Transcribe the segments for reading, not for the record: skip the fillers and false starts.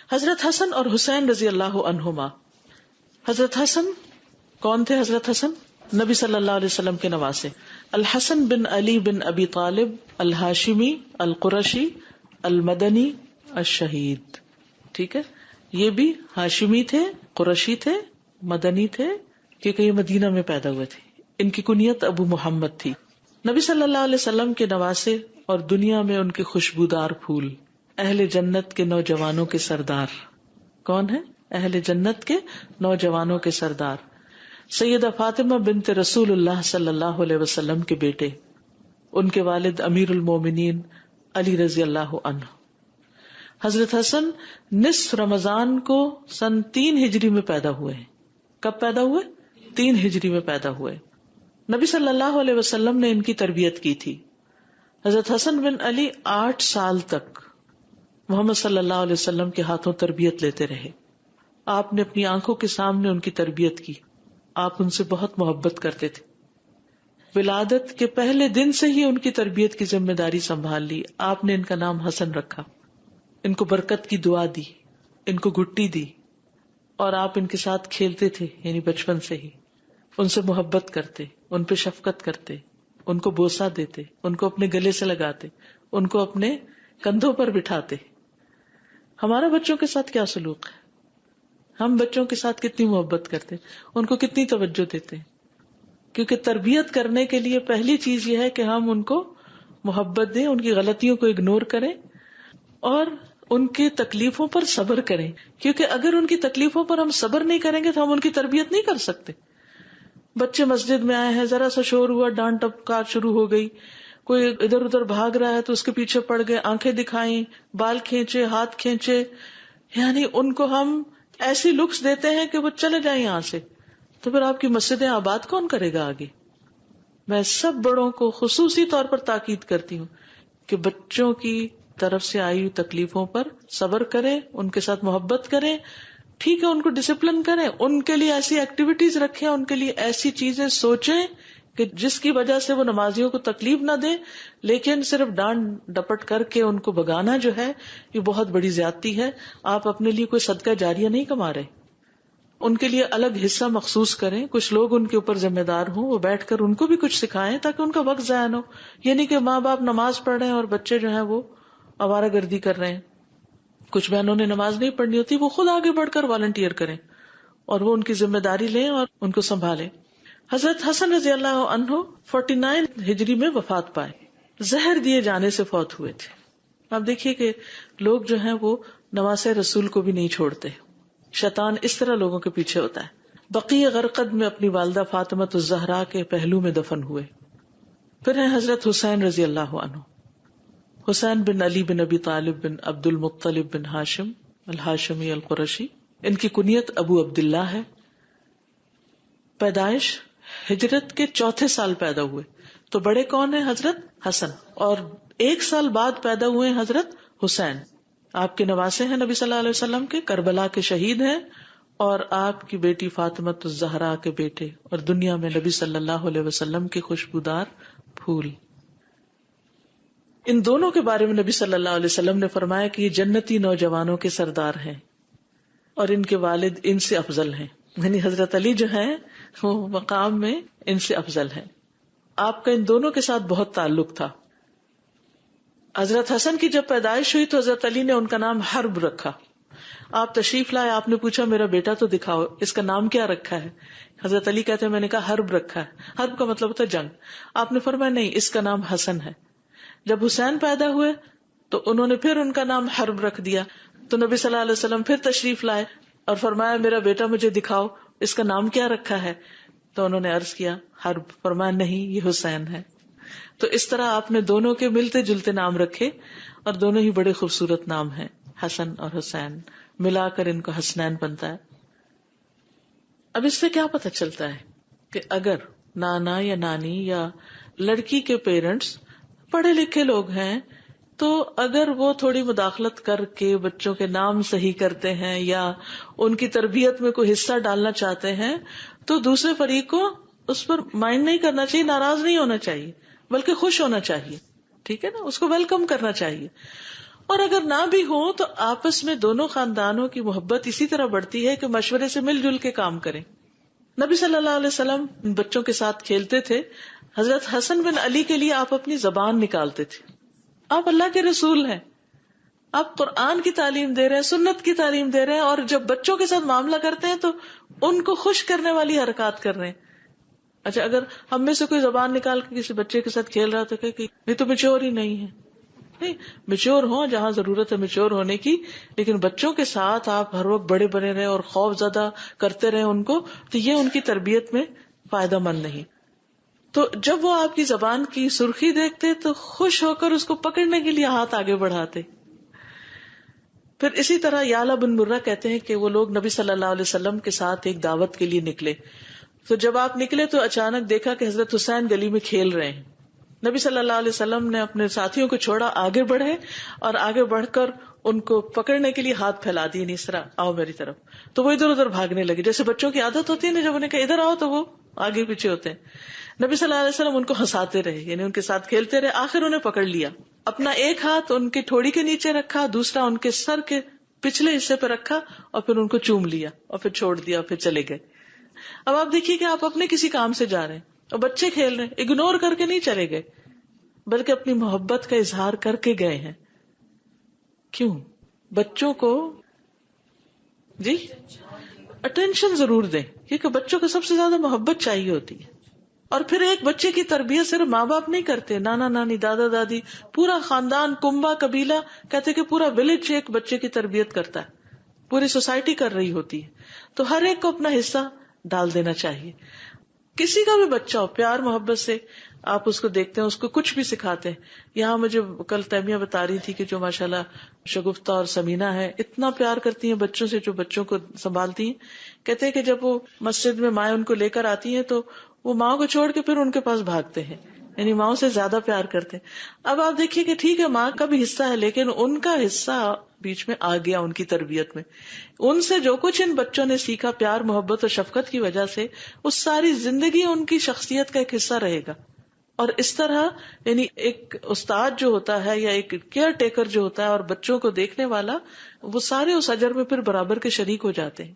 حضرت حسن اور حسین رضی اللہ عنہما. حضرت حسن کون تھے؟ حضرت حسن نبی صلی اللہ علیہ وسلم کے نواسے. الحسن بن علی بن ابی طالب الہاشمی القرشی المدنی الشہید. ٹھیک ہے، یہ بھی ہاشمی تھے، قرشی تھے، مدنی تھے، کیونکہ یہ مدینہ میں پیدا ہوئے تھے. ان کی کنیت ابو محمد تھی. نبی صلی اللہ علیہ وسلم کے نواسے اور دنیا میں ان کے خوشبودار پھول. اہل جنت کے نوجوانوں کے سردار. کون ہے؟ اہل جنت کے نوجوانوں کے سردار. سیدہ فاطمہ بنت رسول اللہ صلی اللہ علیہ وسلم کے بیٹے. ان کے والد امیر المومنین علی رضی اللہ عنہ. حضرت حسن نصف رمضان کو سن 3 ہجری میں پیدا ہوئے ہیں. کب پیدا ہوئے؟ 3 ہجری میں پیدا ہوئے. نبی صلی اللہ علیہ وسلم نے ان کی تربیت کی تھی. حضرت حسن بن علی 8 سال تک محمد صلی اللہ علیہ وسلم کے ہاتھوں تربیت لیتے رہے. آپ نے اپنی آنکھوں کے سامنے ان کی تربیت کی. آپ ان سے بہت محبت کرتے تھے. ولادت کے پہلے دن سے ہی ان کی تربیت کی ذمہ داری سنبھال لی. آپ نے ان کا نام حسن رکھا. ان کو برکت کی دعا دی، ان کو گٹی دی، اور آپ ان کے ساتھ کھیلتے تھے. یعنی بچپن سے ہی ان سے محبت کرتے، ان پہ شفقت کرتے، ان کو بوسہ دیتے، ان کو اپنے گلے سے لگاتے، ان کو اپنے کندھوں پر بٹھاتے. ہمارا بچوں کے ساتھ کیا سلوک ہے؟ ہم بچوں کے ساتھ کتنی محبت کرتے، ان کو کتنی توجہ دیتے ہیں. کیونکہ تربیت کرنے کے لیے پہلی چیز یہ ہے کہ ہم ان کو محبت دیں، ان کی غلطیوں کو اگنور کریں اور ان کی تکلیفوں پر صبر کریں. کیونکہ اگر ان کی تکلیفوں پر ہم صبر نہیں کریں گے تو ہم ان کی تربیت نہیں کر سکتے. بچے مسجد میں آئے ہیں، ذرا سا شور ہوا، ڈانٹ ٹپکار شروع ہو گئی، کوئی ادھر ادھر بھاگ رہا ہے تو اس کے پیچھے پڑ گئے، آنکھیں دکھائیں، بال کھینچے، ہاتھ کھینچے، یعنی ان کو ہم ایسی لکس دیتے ہیں کہ وہ چلے جائیں یہاں سے. تو پھر آپ کی مسجدیں آباد کون کرے گا آگے؟ میں سب بڑوں کو خصوصی طور پر تاکید کرتی ہوں کہ بچوں کی طرف سے آئی ہوئی تکلیفوں پر صبر کریں، ان کے ساتھ محبت کریں. ٹھیک ہے، ان کو ڈسپلن کریں، ان کے لیے ایسی ایکٹیویٹیز رکھیں، ان کے لیے ایسی چیزیں سوچیں کہ جس کی وجہ سے وہ نمازیوں کو تکلیف نہ دیں. لیکن صرف ڈانٹ ڈپٹ کر کے ان کو بگانا جو ہے یہ بہت بڑی زیادتی ہے. آپ اپنے لیے کوئی صدقہ جاریہ نہیں کما رہے. ان کے لیے الگ حصہ مخصوص کریں. کچھ لوگ ان کے اوپر ذمہ دار ہوں، وہ بیٹھ کر ان کو بھی کچھ سکھائیں تاکہ ان کا وقت ضائع نہ ہو. یہ نہیں کہ ماں باپ نماز پڑھ رہے ہیں اور بچے جو ہیں وہ آوارہ گردی کر رہے ہیں. کچھ بہنوں نے نماز نہیں پڑھنی ہوتی، وہ خود آگے بڑھ کر والنٹیئر کریں اور وہ ان کی ذمہ داری لیں اور ان کو سنبھالیں. حضرت حسن رضی اللہ عنہ 49 ہجری میں وفات پائے. زہر دیے جانے سے فوت ہوئے تھے. آپ دیکھیے کہ لوگ جو ہیں وہ نواسے رسول کو بھی نہیں چھوڑتے. شیطان اس طرح لوگوں کے پیچھے ہوتا ہے. بقیع غرقد میں اپنی والدہ فاطمۃ الزہرا کے پہلو میں دفن ہوئے. پھر ہیں حضرت حسین رضی اللہ عنہ. حسین بن علی بن ابی طالب بن عبد المطلب بن ہاشم الہاشمی القرشی. ان کی کنیت ابو عبداللہ ہے. پیدائش ہجرت کے 4تھے سال پیدا ہوئے. تو بڑے کون ہیں؟ حضرت حسن. اور 1 سال بعد پیدا ہوئے حضرت حسین. آپ کے نواسے ہیں نبی صلی اللہ علیہ وسلم کے، کربلا کے شہید ہیں، اور آپ کی بیٹی فاطمۃ الزہرا کے بیٹے، اور دنیا میں نبی صلی اللہ علیہ وسلم کے خوشبودار پھول. ان دونوں کے بارے میں نبی صلی اللہ علیہ وسلم نے فرمایا کہ یہ جنتی نوجوانوں کے سردار ہیں اور ان کے والد ان سے افضل ہیں. یعنی حضرت علی جو ہیں وہ مقام میں ان سے افضل ہیں. آپ کا ان دونوں کے ساتھ بہت تعلق تھا. حضرت حسن کی جب پیدائش ہوئی تو حضرت علی نے ان کا نام حرب رکھا. آپ تشریف لائے، آپ نے پوچھا میرا بیٹا تو دکھاؤ، اس کا نام کیا رکھا ہے؟ حضرت علی کہتے ہیں میں نے کہا حرب رکھا ہے. حرب کا مطلب ہوتا ہے جنگ. آپ نے فرمایا نہیں، اس کا نام حسن ہے. جب حسین پیدا ہوئے تو انہوں نے پھر ان کا نام حرب رکھ دیا. تو نبی صلی اللہ علیہ وسلم پھر تشریف لائے اور فرمایا میرا بیٹا مجھے دکھاؤ، اس کا نام کیا رکھا ہے؟ تو انہوں نے عرض کیا حرب. فرمایا نہیں، یہ حسین ہے. تو اس طرح آپ نے دونوں کے ملتے جلتے نام رکھے اور دونوں ہی بڑے خوبصورت نام ہیں، حسن اور حسین. ملا کر ان کو حسنین بنتا ہے. اب اس سے کیا پتہ چلتا ہے کہ اگر نانا یا نانی یا لڑکی کے پیرنٹس پڑھے لکھے لوگ ہیں تو اگر وہ تھوڑی مداخلت کر کے بچوں کے نام صحیح کرتے ہیں یا ان کی تربیت میں کوئی حصہ ڈالنا چاہتے ہیں تو دوسرے فریق کو اس پر مائنڈ نہیں کرنا چاہیے، ناراض نہیں ہونا چاہیے، بلکہ خوش ہونا چاہیے. ٹھیک ہے نا، اس کو ویلکم کرنا چاہیے. اور اگر نہ بھی ہو تو آپس میں دونوں خاندانوں کی محبت اسی طرح بڑھتی ہے کہ مشورے سے مل جل کے کام کریں. نبی صلی اللہ علیہ وسلم بچوں کے ساتھ کھیلتے تھے. حضرت حسن بن علی کے لیے آپ اپنی زبان نکالتے تھے. آپ اللہ کے رسول ہیں, آپ قرآن کی تعلیم دے رہے ہیں, سنت کی تعلیم دے رہے ہیں, اور جب بچوں کے ساتھ معاملہ کرتے ہیں تو ان کو خوش کرنے والی حرکات کر رہے ہیں. اچھا, اگر ہم میں سے کوئی زبان نکال کے کسی بچے کے ساتھ کھیل رہا تو کہ یہ تو میچور ہی نہیں ہے. نہیں, میچور ہوں جہاں ضرورت ہے میچور ہونے کی, لیکن بچوں کے ساتھ آپ ہر وقت بڑے بنے رہے اور خوف زدہ کرتے رہے ان کو, تو یہ ان کی تربیت میں فائدہ مند نہیں. تو جب وہ آپ کی زبان کی سرخی دیکھتے تو خوش ہو کر اس کو پکڑنے کے لیے ہاتھ آگے بڑھاتے. پھر اسی طرح یعلا بن مرہ کہتے ہیں کہ وہ لوگ نبی صلی اللہ علیہ وسلم کے ساتھ ایک دعوت کے لیے نکلے. تو جب آپ نکلے تو اچانک دیکھا کہ حضرت حسین گلی میں کھیل رہے ہیں. نبی صلی اللہ علیہ وسلم نے اپنے ساتھیوں کو چھوڑا, آگے بڑھے اور آگے بڑھ کر ان کو پکڑنے کے لیے ہاتھ پھیلا دیے, نہیں اس طرح آؤ میری طرف. تو وہ ادھر ادھر بھاگنے لگے, جیسے بچوں کی عادت ہوتی ہے نا, جب انہیں کہا ادھر آؤ تو وہ آگے پیچھے ہوتے ہیں. نبی صلی اللہ علیہ وسلم ان کو ہنساتے رہے, یعنی ان کے ساتھ کھیلتے رہے. آخر انہیں پکڑ لیا, اپنا ایک ہاتھ ان کی ٹھوڑی کے نیچے رکھا, دوسرا ان کے سر کے پچھلے حصے پہ رکھا, اور پھر ان کو چوم لیا اور پھر چھوڑ دیا اور پھر چلے گئے. اب آپ دیکھیے کہ آپ اپنے کسی کام سے جا رہے ہیں اور بچے کھیل رہے ہیں, اگنور کر کے نہیں چلے گئے بلکہ اپنی محبت کا اظہار کر کے گئے ہیں. کیوں؟ بچوں کو جی اٹینشن ضرور دیں, کیونکہ بچوں کو سب سے زیادہ محبت چاہیے ہوتی ہے. اور پھر ایک بچے کی تربیت صرف ماں باپ نہیں کرتے, نانا نانی, دادا دادی, پورا خاندان, کنبا, قبیلہ, کہتے کہ پورا ولیج ایک بچے کی تربیت کرتا ہے, پوری سوسائٹی کر رہی ہوتی ہے. تو ہر ایک کو اپنا حصہ ڈال دینا چاہیے. کسی کا بھی بچہ ہو, پیار محبت سے آپ اس کو دیکھتے ہیں, اس کو کچھ بھی سکھاتے ہیں. یہاں مجھے کل تیمیہ بتا رہی تھی کہ جو ماشاءاللہ شگفتہ اور سمینہ ہے, اتنا پیار کرتی ہیں بچوں سے, جو بچوں کو سنبھالتی ہیں. کہتے ہیں کہ جب وہ مسجد میں مائیں ان کو لے کر آتی ہیں تو وہ ماں کو چھوڑ کے پھر ان کے پاس بھاگتے ہیں, یعنی ماں سے زیادہ پیار کرتے ہیں. اب آپ دیکھیے کہ ٹھیک ہے ماں کا بھی حصہ ہے, لیکن ان کا حصہ بیچ میں آ گیا ان کی تربیت میں. ان سے جو کچھ ان بچوں نے سیکھا پیار محبت اور شفقت کی وجہ سے, اس ساری زندگی ان کی شخصیت کا ایک حصہ رہے گا. اور اس طرح یعنی ایک استاد جو ہوتا ہے یا ایک کیئر ٹیکر جو ہوتا ہے اور بچوں کو دیکھنے والا, وہ سارے اس اجر میں پھر برابر کے شریک ہو جاتے ہیں.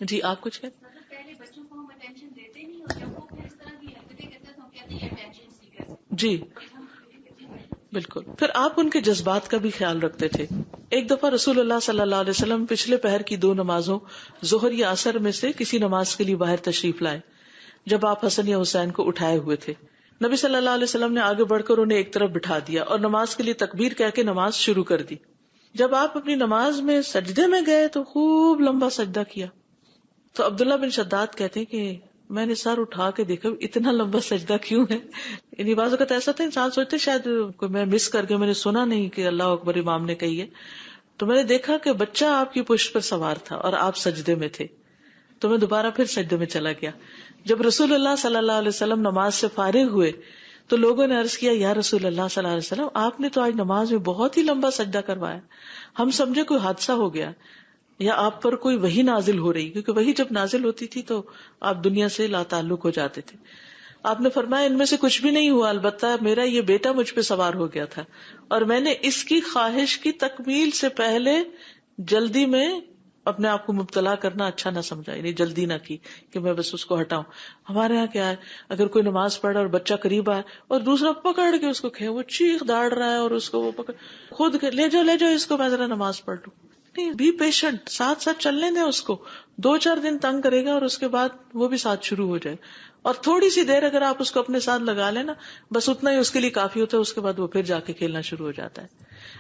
جی آپ کچھ کہتے ہیں؟ پہلے بچوں کو ہم اٹینشن دیتے نہیں, اور جب وہ پھر اس طرح کی حرکتیں کرتے ہیں تو ہم کہتے ہیں اٹینشن سیکر. جی بالکل. پھر آپ ان کے جذبات کا بھی خیال رکھتے تھے. ایک دفعہ رسول اللہ صلی اللہ علیہ وسلم پچھلے پہر کی 2 نمازوں ظہر یا عصر میں سے کسی نماز کے لیے باہر تشریف لائے, جب آپ حسن یا حسین کو اٹھائے ہوئے تھے. نبی صلی اللہ علیہ وسلم نے آگے بڑھ کر انہیں ایک طرف بٹھا دیا اور نماز کے لیے تکبیر کہہ کے نماز شروع کر دی. جب آپ اپنی نماز میں سجدے میں گئے تو خوب لمبا سجدہ کیا. تو عبداللہ بن شداد کہتے ہیں کہ میں نے سر اٹھا کے دیکھا اتنا لمبا سجدہ کیوں ہے. یعنی بعض اوقات ایسا تھا انسان سوچتے شاید کوئی میں مس کر کے میں نے سنا نہیں کہ اللہ اکبر امام نے کہی ہے. تو میں نے دیکھا کہ بچہ آپ کی پشت پر سوار تھا اور آپ سجدے میں تھے, تو میں دوبارہ پھر سجدے میں چلا گیا. جب رسول اللہ صلی اللہ علیہ وسلم نماز سے فارغ ہوئے تو لوگوں نے عرض کیا, یا رسول اللہ صلی اللہ علیہ وسلم آپ نے تو آج نماز میں بہت ہی لمبا سجدہ کروایا, ہم سمجھے کوئی حادثہ ہو گیا یا آپ پر کوئی وحی نازل ہو رہی, کیونکہ وحی جب نازل ہوتی تھی تو آپ دنیا سے لا تعلق ہو جاتے تھے. آپ نے فرمایا ان میں سے کچھ بھی نہیں ہوا, البتہ میرا یہ بیٹا مجھ پہ سوار ہو گیا تھا اور میں نے اس کی خواہش کی تکمیل سے پہلے جلدی میں اپنے آپ کو مبتلا کرنا اچھا نہ سمجھا, یعنی جلدی نہ کی کہ میں بس اس کو ہٹاؤں. ہمارے یہاں کیا ہے, اگر کوئی نماز پڑھا اور بچہ قریب آئے اور دوسرا پکڑ کے اس کو کھے, وہ چیخ داڑ رہا ہے اور اس کو وہ پکڑ خود لے جاؤ اس کو, میں ذرا نماز پڑھ لوں. نہیں, بی پیشنٹ, ساتھ ساتھ چلنے دیں اس کو. 2-4 دن تنگ کرے گا اور اس کے بعد وہ بھی ساتھ شروع ہو جائے. اور تھوڑی سی دیر اگر آپ اس کو اپنے ساتھ لگا لیں نا, بس اتنا ہی اس کے لیے کافی ہوتا ہے, اس کے بعد وہ پھر جا کے کھیلنا شروع ہو جاتا ہے.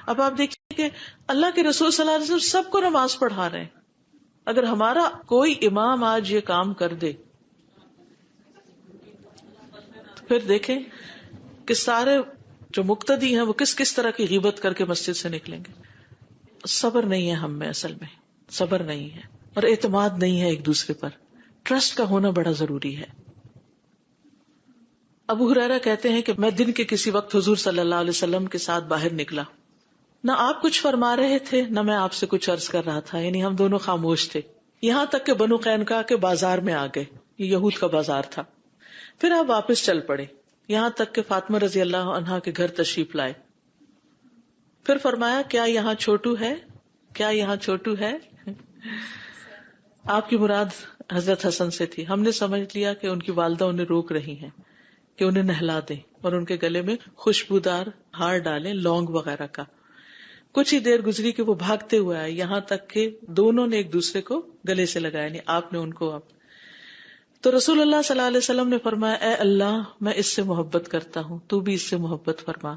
اب آپ دیکھیے کہ اللہ کے رسول صلی اللہ علیہ وسلم سب کو نماز پڑھا رہے ہیں. اگر ہمارا کوئی امام آج یہ کام کر دے تو پھر دیکھیں کہ سارے جو مقتدی ہیں وہ کس کس طرح کی غیبت کر کے مسجد سے نکلیں گے. صبر نہیں ہے ہم میں, اصل میں صبر نہیں ہے, اور اعتماد نہیں ہے ایک دوسرے پر. ٹرسٹ کا ہونا بڑا ضروری ہے. ابو ہریرہ کہتے ہیں کہ میں دن کے کسی وقت حضور صلی اللہ علیہ وسلم کے ساتھ باہر نکلا, نہ آپ کچھ فرما رہے تھے نہ میں آپ سے کچھ عرض کر رہا تھا, یعنی ہم دونوں خاموش تھے, یہاں تک کہ بنو قینقاع کے بازار میں آ گئے, یہ یہود کا بازار تھا. پھر آپ واپس چل پڑے, یہاں تک کہ فاطمہ رضی اللہ عنہا کے گھر تشریف لائے. پھر فرمایا کیا یہاں چھوٹو ہے، کیا یہاں چھوٹو ہے؟ آپ کی مراد حضرت حسن سے تھی. ہم نے سمجھ لیا کہ ان کی والدہ انہیں روک رہی ہیں کہ انہیں نہلا دیں اور ان کے گلے میں خوشبودار ہار ڈالیں، لونگ وغیرہ کا. کچھ ہی دیر گزری کہ وہ بھاگتے ہوئے آئے، یہاں تک کہ دونوں نے ایک دوسرے کو گلے سے لگایا، یعنی آپ نے ان کو. تو رسول اللہ صلی اللہ علیہ وسلم نے فرمایا اے اللہ میں اس سے محبت کرتا ہوں، تو بھی اس سے محبت فرما،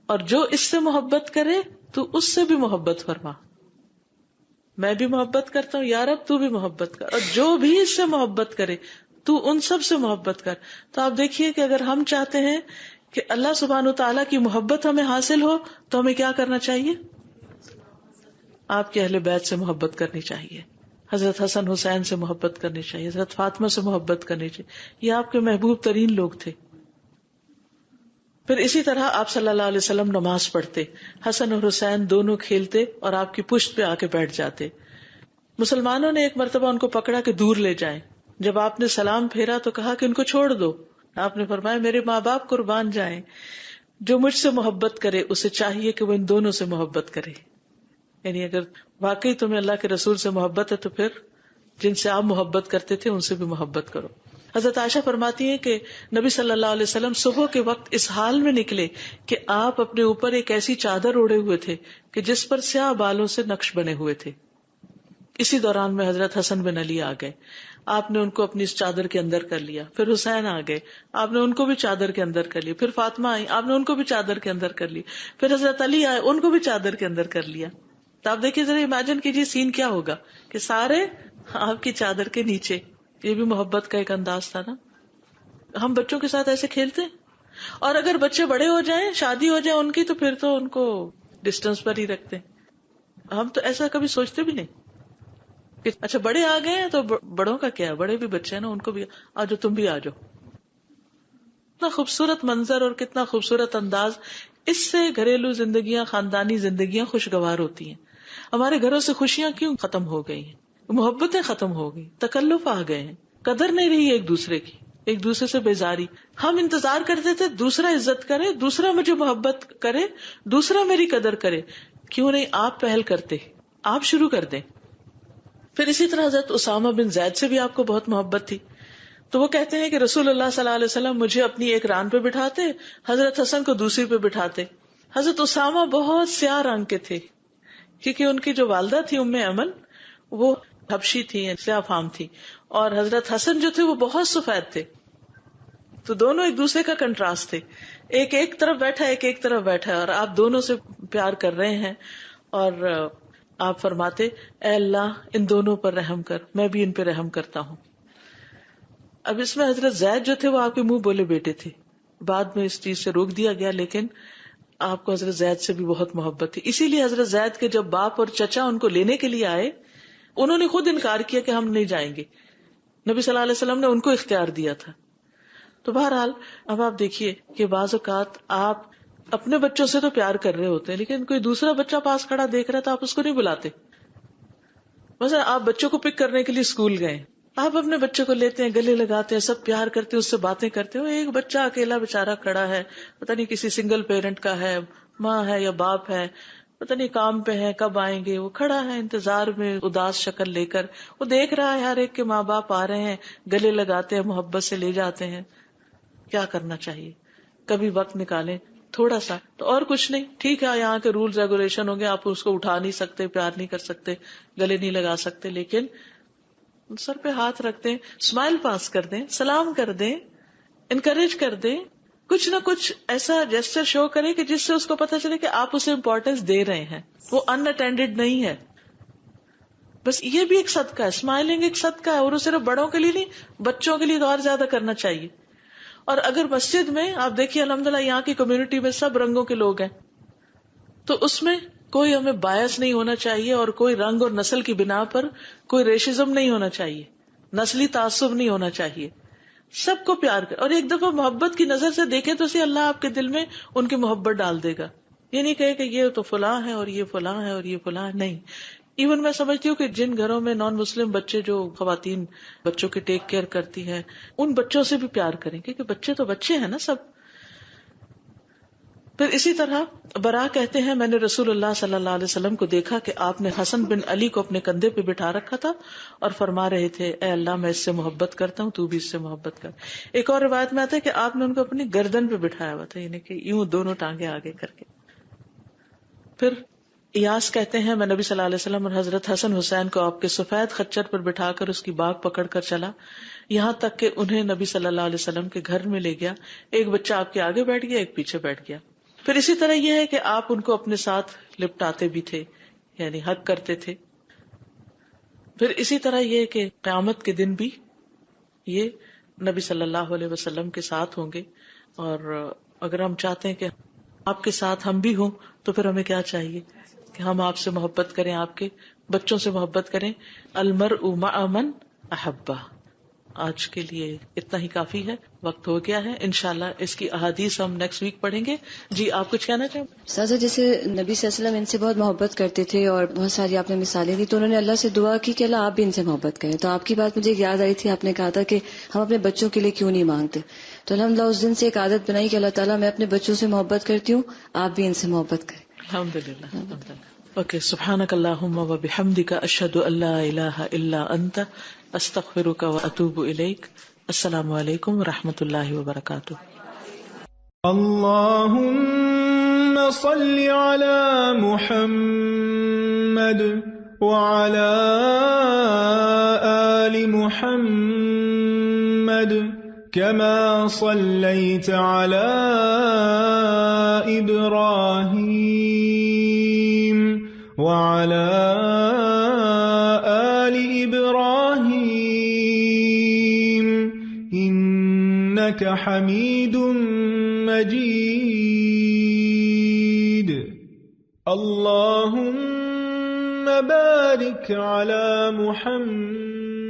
اور جو اس سے محبت کرے تو اس سے بھی محبت فرما. میں بھی محبت کرتا ہوں یا رب تو بھی محبت کر، اور جو بھی اس سے محبت کرے تو ان سب سے محبت کر. تو آپ دیکھیے کہ اگر ہم چاہتے ہیں کہ اللہ سبحانہ وتعالیٰ کی محبت ہمیں حاصل ہو تو ہمیں کیا کرنا چاہیے؟ آپ کے اہل بیت سے محبت کرنی چاہیے، حضرت حسن حسین سے محبت کرنی چاہیے، حضرت فاطمہ سے محبت کرنی چاہیے. یہ آپ کے محبوب ترین لوگ تھے. پھر اسی طرح آپ صلی اللہ علیہ وسلم نماز پڑھتے، حسن اور حسین دونوں کھیلتے اور آپ کی پشت پہ آ کے بیٹھ جاتے. مسلمانوں نے ایک مرتبہ ان کو پکڑا کہ دور لے جائیں. جب آپ نے سلام پھیرا تو کہا کہ ان کو چھوڑ دو. آپ نے فرمایا میرے ماں باپ قربان جائیں، جو مجھ سے محبت کرے اسے چاہیے کہ وہ ان دونوں سے محبت کرے. یعنی اگر واقعی تمہیں اللہ کے رسول سے محبت ہے تو پھر جن سے آپ محبت کرتے تھے ان سے بھی محبت کرو. حضرت عائشہ فرماتی ہیں کہ نبی صلی اللہ علیہ وسلم صبح کے وقت اس حال میں نکلے کہ آپ اپنے اوپر ایک ایسی چادر اوڑے ہوئے تھے کہ جس پر سیاہ بالوں سے نقش بنے ہوئے تھے. اسی دوران میں حضرت حسن بن علی آ گئے، آپ نے ان کو اپنی اس چادر کے اندر کر لیا. پھر حسین آ گئے، آپ نے ان کو بھی چادر کے اندر کر لیا. پھر فاطمہ آئی، آپ نے ان کو بھی چادر کے اندر کر لی. پھر حضرت علی آئے، ان کو بھی چادر کے اندر کر لیا. تو آپ دیکھیے ذرا امیجن کیجیے سین کیا ہوگا کہ سارے آپ کی چادر کے نیچے. یہ بھی محبت کا ایک انداز تھا نا. ہم بچوں کے ساتھ ایسے کھیلتے ہیں، اور اگر بچے بڑے ہو جائیں، شادی ہو جائے ان کی، تو پھر تو ان کو ڈسٹینس پر ہی رکھتے ہیں. ہم تو ایسا کبھی سوچتے بھی نہیں کہ اچھا بڑے آ گئے ہیں تو بڑوں کا کیا ہے، بڑے بھی بچے ہیں نا، ان کو بھی آجو، تم بھی آجو. کتنا خوبصورت منظر اور کتنا خوبصورت انداز. اس سے گھریلو زندگیاں، خاندانی زندگیاں خوشگوار ہوتی ہیں. ہمارے گھروں سے خوشیاں کیوں ختم ہو گئی ہیں؟ محبتیں ختم ہو گئی، تکلف آ گئے ہیں، قدر نہیں رہی ایک دوسرے کی، ایک دوسرے سے بیزاری. ہم انتظار کرتے تھے دوسرا عزت کرے، دوسرا مجھے محبت کرے، دوسرا میری قدر کرے. کیوں نہیں آپ پہل کرتے، آپ شروع کر دیں. پھر اسی طرح حضرت اسامہ بن زید سے بھی آپ کو بہت محبت تھی. تو وہ کہتے ہیں کہ رسول اللہ صلی اللہ علیہ وسلم مجھے اپنی ایک ران پہ بٹھاتے، حضرت حسن کو دوسری پہ بٹھاتے. حضرت اسامہ بہت سیاہ رنگ کے تھے کیونکہ ان کی جو والدہ تھی ام ایمن وہ حبشی تھی، سیاہ فام تھی، اور حضرت حسن جو تھے وہ بہت سفید تھے. تو دونوں ایک دوسرے کا کنٹراسٹ تھے، ایک ایک طرف بیٹھا، ایک ایک طرف بیٹھا، اور آپ دونوں سے پیار کر رہے ہیں. اور آپ فرماتے اے اللہ ان دونوں پر رحم کر، میں بھی ان پہ رحم کرتا ہوں. اب اس میں حضرت زید جو تھے وہ آپ کے منہ بولے بیٹے تھے، بعد میں اس چیز سے روک دیا گیا، لیکن آپ کو حضرت زید سے بھی بہت محبت تھی. اسی لیے حضرت زید کے جب باپ اور چچا ان کو لینے کے لیے آئے، انہوں نے خود انکار کیا کہ ہم نہیں جائیں گے. نبی صلی اللہ علیہ وسلم نے ان کو اختیار دیا تھا. تو بہرحال اب آپ دیکھیے کہ بعض اوقات آپ اپنے بچوں سے تو پیار کر رہے ہوتے ہیں، لیکن کوئی دوسرا بچہ پاس کھڑا دیکھ رہا تو آپ اس کو نہیں بلاتے. مثلا آپ بچوں کو پک کرنے کے لیے اسکول گئے، آپ اپنے بچے کو لیتے ہیں، گلے لگاتے ہیں، سب پیار کرتے ہیں، اس سے باتیں کرتے ہیں. ایک بچہ اکیلا بےچارا کھڑا ہے، پتہ نہیں کسی سنگل پیرنٹ کا ہے، ماں ہے یا باپ ہے، پتہ نہیں کام پہ ہے، کب آئیں گے. وہ کھڑا ہے انتظار میں اداس شکل لے کر، وہ دیکھ رہا ہے ہر ایک کے ماں باپ آ رہے ہیں، گلے لگاتے ہیں، محبت سے لے جاتے ہیں. کیا کرنا چاہیے؟ کبھی وقت نکالیں تھوڑا سا، تو اور کچھ نہیں. ٹھیک ہے یہاں کے رولز ریگولیشن ہوں گے، آپ اس کو اٹھا نہیں سکتے، پیار نہیں کر سکتے، گلے نہیں لگا سکتے، لیکن سر پہ ہاتھ رکھ دیں، اسمائل پاس کر دیں، سلام کر دیں، انکریج کر دیں. کچھ نہ کچھ ایسا جیسچر شو کرے کہ جس سے اس کو پتا چلے کہ آپ اسے امپورٹینس دے رہے ہیں، وہ ان اٹینڈیڈ نہیں ہے. بس یہ بھی ایک صدقہ ہے، اسمائلنگ ایک صدقہ ہے، اور وہ صرف بڑوں کے لیے نہیں، بچوں کے لیے تو اور زیادہ کرنا چاہیے. اور اگر مسجد میں آپ دیکھیے الحمدللہ یہاں کی کمیونٹی میں سب رنگوں کے لوگ ہیں، تو اس میں کوئی ہمیں باعث نہیں ہونا چاہیے، اور کوئی رنگ اور نسل کی بنا پر کوئی ریشزم نہیں ہونا چاہیے، نسلی تعصب نہیں ہونا چاہیے. سب کو پیار کر، اور ایک دفعہ محبت کی نظر سے دیکھیں تو اللہ آپ کے دل میں ان کی محبت ڈال دے گا. یہ نہیں کہے کہ یہ تو فلاں ہے اور یہ فلاں ہے اور یہ فلاں نہیں. ایون میں سمجھتی ہوں کہ جن گھروں میں نان مسلم بچے، جو خواتین بچوں کی ٹیک کیئر کرتی ہیں، ان بچوں سے بھی پیار کریں، کیونکہ بچے تو بچے ہیں نا سب. پھر اسی طرح برا کہتے ہیں میں نے رسول اللہ صلی اللہ علیہ وسلم کو دیکھا کہ آپ نے حسن بن علی کو اپنے کندھے پہ بٹھا رکھا تھا اور فرما رہے تھے اے اللہ میں اس سے محبت کرتا ہوں، تو بھی اس سے محبت کر. ایک اور روایت میں آتا ہے کہ آپ نے ان کو اپنی گردن پہ بٹھایا ہوا تھا، یعنی کہ یوں دونوں ٹانگیں آگے کر کے. پھر ایاس کہتے ہیں میں نبی صلی اللہ علیہ وسلم اور حضرت حسن حسین کو آپ کے سفید خچر پر بٹھا کر اس کی باگ پکڑ کر چلا، یہاں تک کہ انہیں نبی صلی اللہ علیہ وسلم کے گھر میں لے گیا. ایک بچہ آپ کے آگے بیٹھ گیا، ایک پیچھے بیٹھ گیا. پھر اسی طرح یہ ہے کہ آپ ان کو اپنے ساتھ لپٹاتے بھی تھے، یعنی حق کرتے تھے. پھر اسی طرح یہ کہ قیامت کے دن بھی یہ نبی صلی اللہ علیہ وسلم کے ساتھ ہوں گے. اور اگر ہم چاہتے ہیں کہ آپ کے ساتھ ہم بھی ہوں تو پھر ہمیں کیا چاہیے کہ ہم آپ سے محبت کریں، آپ کے بچوں سے محبت کریں. المرء مع من احبہ. آج کے لیے اتنا ہی کافی ہے، وقت ہو گیا ہے. انشاءاللہ اس کی احادیث ہم نیکسٹ ویک پڑھیں گے. جی آپ کچھ کہنا چاہیں؟ سازا جیسے نبی صلی اللہ علیہ وسلم ان سے بہت محبت کرتے تھے اور بہت ساری آپ نے مثالیں دی، تو انہوں نے اللہ سے دعا کی کہ اللہ آپ بھی ان سے محبت کریں. تو آپ کی بات مجھے یاد آئی تھی، آپ نے کہا تھا کہ ہم اپنے بچوں کے لیے کیوں نہیں مانگتے. تو الحمدللہ اس دن سے ایک عادت بنائی کہ اللہ تعالیٰ میں اپنے بچوں سے محبت کرتی ہوں، آپ بھی ان سے محبت کریں. الحمدللہ. اوکے، سبحانک اللہم و بحمدک، اشہد ان لا الہ الا انت، استغفرک و اتوب الیک. السلام علیکم و رحمۃ اللہ وبرکاتہ. اللهم صل على محمد وعلى آل محمد كما صليت على إبراهيم وعلى آل إبراهيم إنك حميد مجيد. اللهم بارك على محمد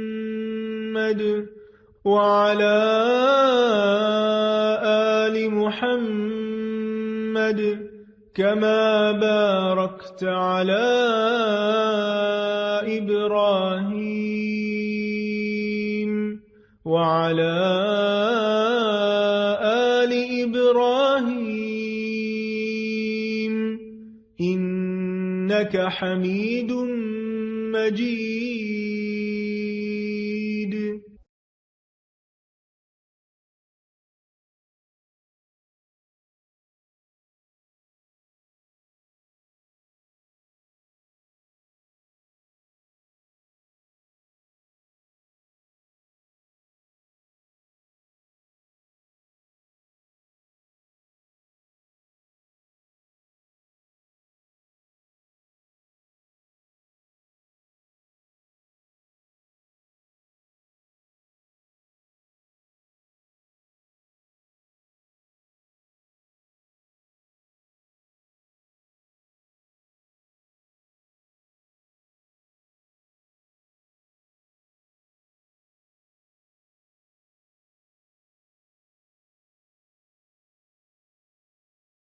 وعلى آل محمد كما باركت على إبراهيم وعلى آل إبراهيم إنك حميد مجيد.